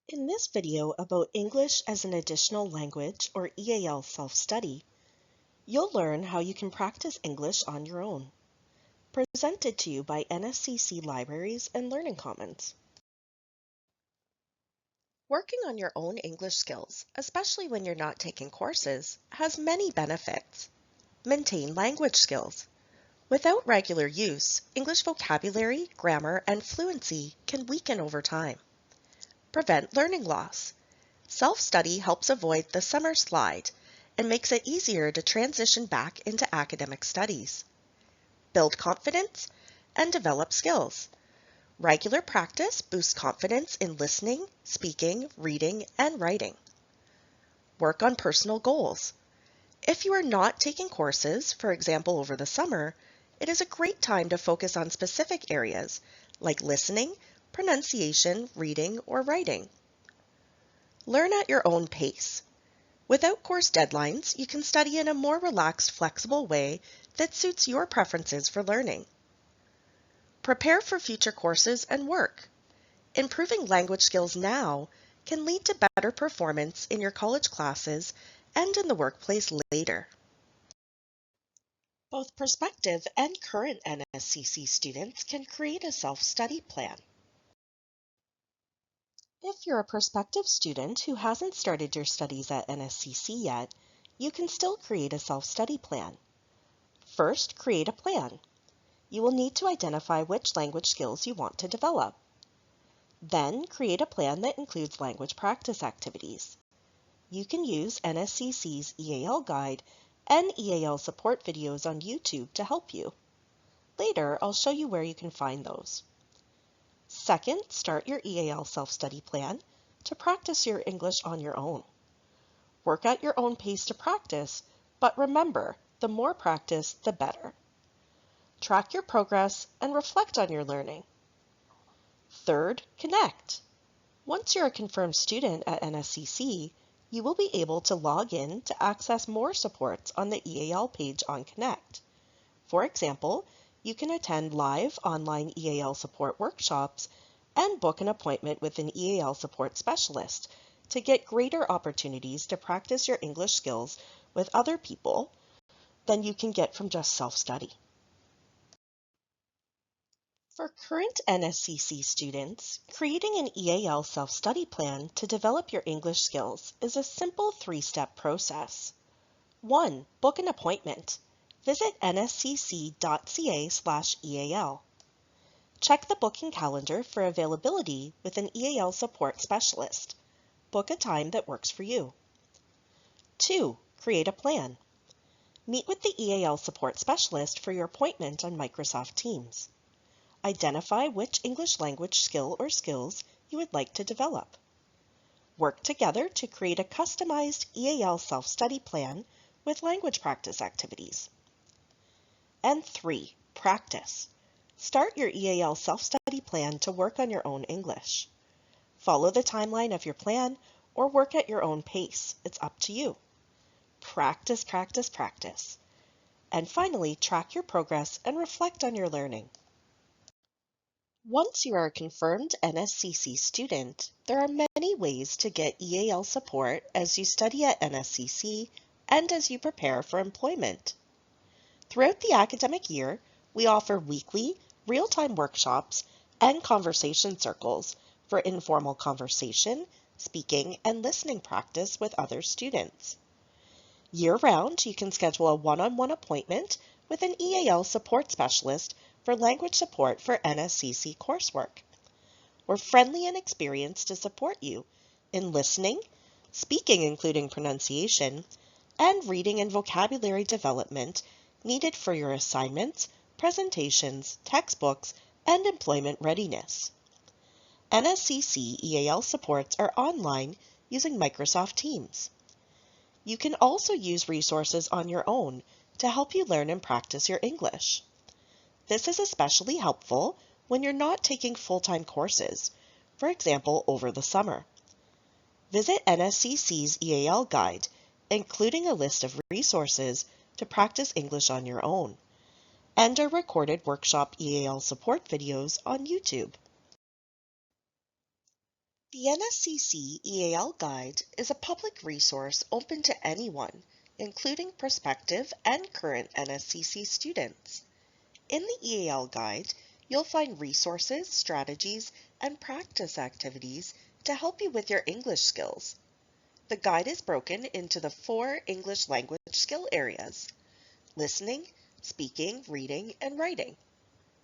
In this video about English as an Additional Language, or EAL Self Study, you'll learn how you can practice English on your own. Presented to you by NSCC Libraries and Learning Commons. Working on your own English skills, especially when you're not taking courses, has many benefits. Maintain language skills. Without regular use, English vocabulary, grammar, and fluency can weaken over time. Prevent learning loss. Self-study helps avoid the summer slide and makes it easier to transition back into academic studies. Build confidence and develop skills. Regular practice boosts confidence in listening, speaking, reading, and writing. Work on personal goals. If you are not taking courses, for example over the summer, it is a great time to focus on specific areas like listening, pronunciation, reading, or writing. Learn at your own pace. Without course deadlines, you can study in a more relaxed, flexible way that suits your preferences for learning. Prepare for future courses and work. Improving language skills now can lead to better performance in your college classes and in the workplace later. Both prospective and current NSCC students can create a self-study plan. If you're a prospective student who hasn't started your studies at NSCC yet, you can still create a self-study plan. First, create a plan. You will need to identify which language skills you want to develop. Then, create a plan that includes language practice activities. You can use NSCC's EAL guide and EAL support videos on YouTube to help you. Later, I'll show you where you can find those. Second, start your EAL self-study plan to practice your English on your own. Work at your own pace to practice, but remember, the more practice, the better. Track your progress and reflect on your learning. Third, connect. Once you're a confirmed student at NSCC, you will be able to log in to access more supports on the EAL page on Connect. For example, you can attend live online EAL support workshops and book an appointment with an EAL support specialist to get greater opportunities to practice your English skills with other people than you can get from just self-study. For current NSCC students, creating an EAL self-study plan to develop your English skills is a simple three-step process. 1. Book an appointment. Visit nscc.ca/EAL. Check the booking calendar for availability with an EAL support specialist. Book a time that works for you. 2. Create a plan. Meet with the EAL support specialist for your appointment on Microsoft Teams. Identify which English language skill or skills you would like to develop. Work together to create a customized EAL self-study plan with language practice activities. And 3. Practice. Start your EAL self-study plan to work on your own English. Follow the timeline of your plan or work at your own pace. It's up to you. Practice, practice, practice. And finally, track your progress and reflect on your learning. Once you are a confirmed NSCC student, there are many ways to get EAL support as you study at NSCC and as you prepare for employment. Throughout the academic year, we offer weekly, real-time workshops and conversation circles for informal conversation, speaking, and listening practice with other students. Year-round, you can schedule a one-on-one appointment with an EAL support specialist for language support for NSCC coursework. We're friendly and experienced to support you in listening, speaking including pronunciation, and reading and vocabulary development needed for your assignments, presentations, textbooks, and employment readiness. NSCC EAL supports are online using Microsoft Teams. You can also use resources on your own to help you learn and practice your English. This is especially helpful when you're not taking full-time courses, for example, over the summer. Visit NSCC's EAL guide, including a list of resources to practice English on your own, and our recorded workshop EAL support videos on YouTube. The NSCC EAL Guide is a public resource open to anyone, including prospective and current NSCC students. In the EAL Guide, you'll find resources, strategies, and practice activities to help you with your English skills. The guide is broken into the 4 English language skill areas: listening, speaking, reading, and writing.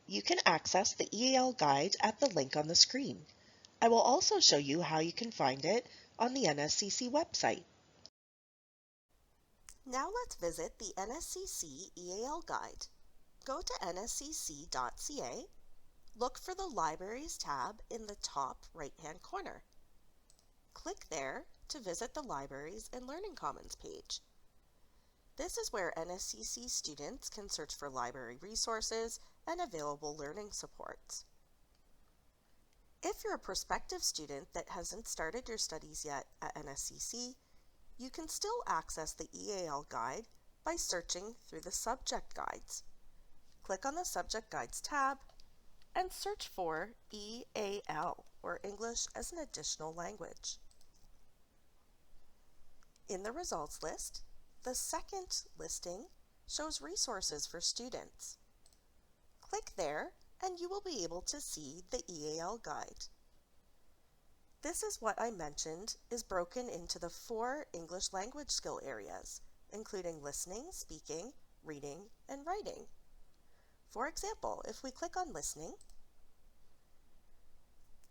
You can access the EAL Guide at the link on the screen. I will also show you how you can find it on the NSCC website. Now let's visit the NSCC EAL Guide. Go to nscc.ca, look for the Libraries tab in the top right-hand corner. Click there to visit the Libraries and Learning Commons page. This is where NSCC students can search for library resources and available learning supports. If you're a prospective student that hasn't started your studies yet at NSCC, you can still access the EAL Guide by searching through the subject guides. Click on the Subject Guides tab and search for EAL, or English as an Additional Language. In the results list, the second listing shows resources for students. Click there and you will be able to see the EAL Guide. This is what I mentioned is broken into the 4 English language skill areas, including listening, speaking, reading, and writing. For example, if we click on listening,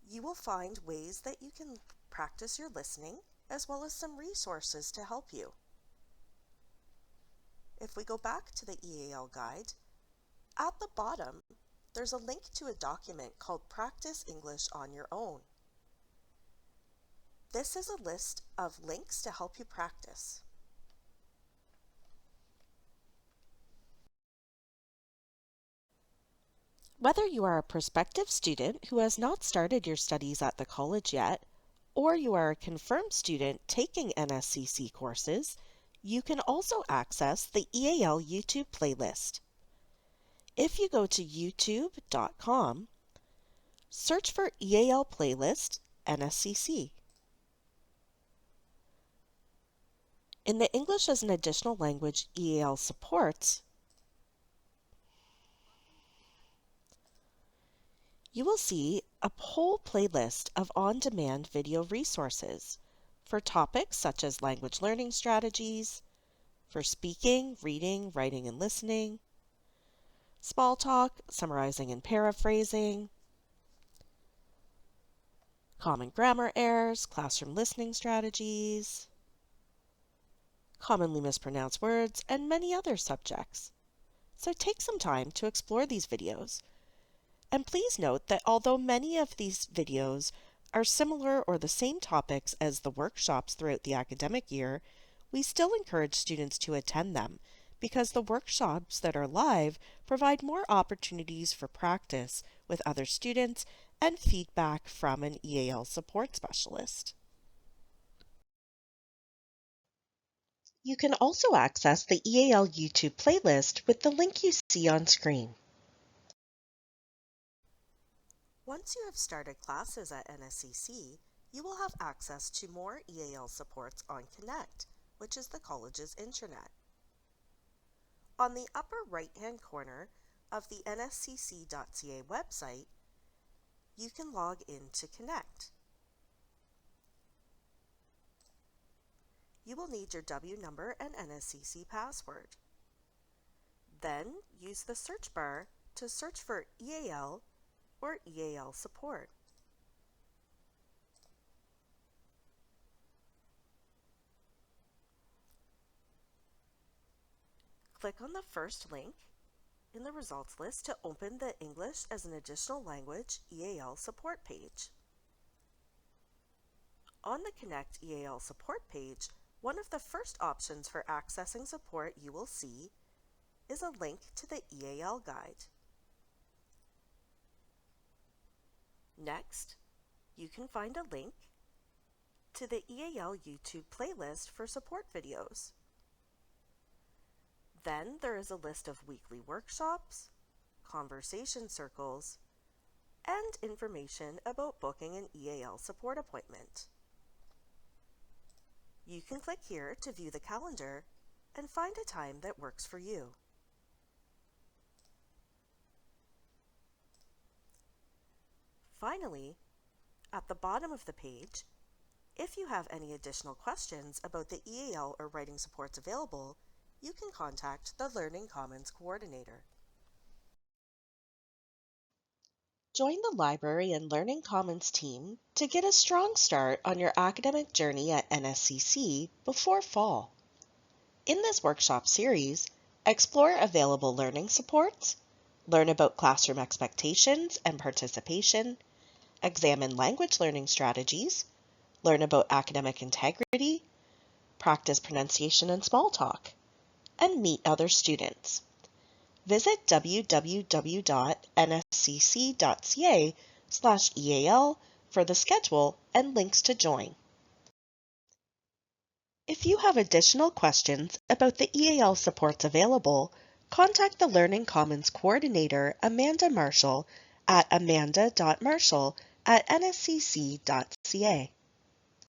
you will find ways that you can practice your listening, as well as some resources to help you. If we go back to the EAL Guide, at the bottom, there's a link to a document called Practice English on Your Own. This is a list of links to help you practice. Whether you are a prospective student who has not started your studies at the college yet, or you are a confirmed student taking NSCC courses, you can also access the EAL YouTube playlist. If you go to youtube.com, search for EAL playlist NSCC. In the English as an Additional Language EAL supports, you will see a whole playlist of on-demand video resources for topics such as language learning strategies, for speaking, reading, writing, and listening, small talk, summarizing and paraphrasing, common grammar errors, classroom listening strategies, commonly mispronounced words, and many other subjects. So take some time to explore these videos. And please note that although many of these videos are similar or the same topics as the workshops throughout the academic year, we still encourage students to attend them because the workshops that are live provide more opportunities for practice with other students and feedback from an EAL support specialist. You can also access the EAL YouTube playlist with the link you see on screen. Once you have started classes at NSCC, you will have access to more EAL supports on Connect, which is the college's intranet. On the upper right-hand corner of the nscc.ca website, you can log in to Connect. You will need your W number and NSCC password. Then use the search bar to search for EAL or EAL support. Click on the first link in the results list to open the English as an Additional Language EAL support page. On the Connect EAL support page, one of the first options for accessing support you will see is a link to the EAL Guide. Next, you can find a link to the EAL YouTube playlist for support videos. Then there is a list of weekly workshops, conversation circles, and information about booking an EAL support appointment. You can click here to view the calendar and find a time that works for you. Finally, at the bottom of the page, if you have any additional questions about the EAL or writing supports available, you can contact the Learning Commons Coordinator. Join the Library and Learning Commons team to get a strong start on your academic journey at NSCC before fall. In this workshop series, explore available learning supports, learn about classroom expectations and participation, examine language learning strategies, learn about academic integrity, practice pronunciation and small talk, and meet other students. Visit www.nscc.ca/EAL for the schedule and links to join. If you have additional questions about the EAL supports available, contact the Learning Commons Coordinator, Amanda Marshall, at amanda.marshall@nscc.ca.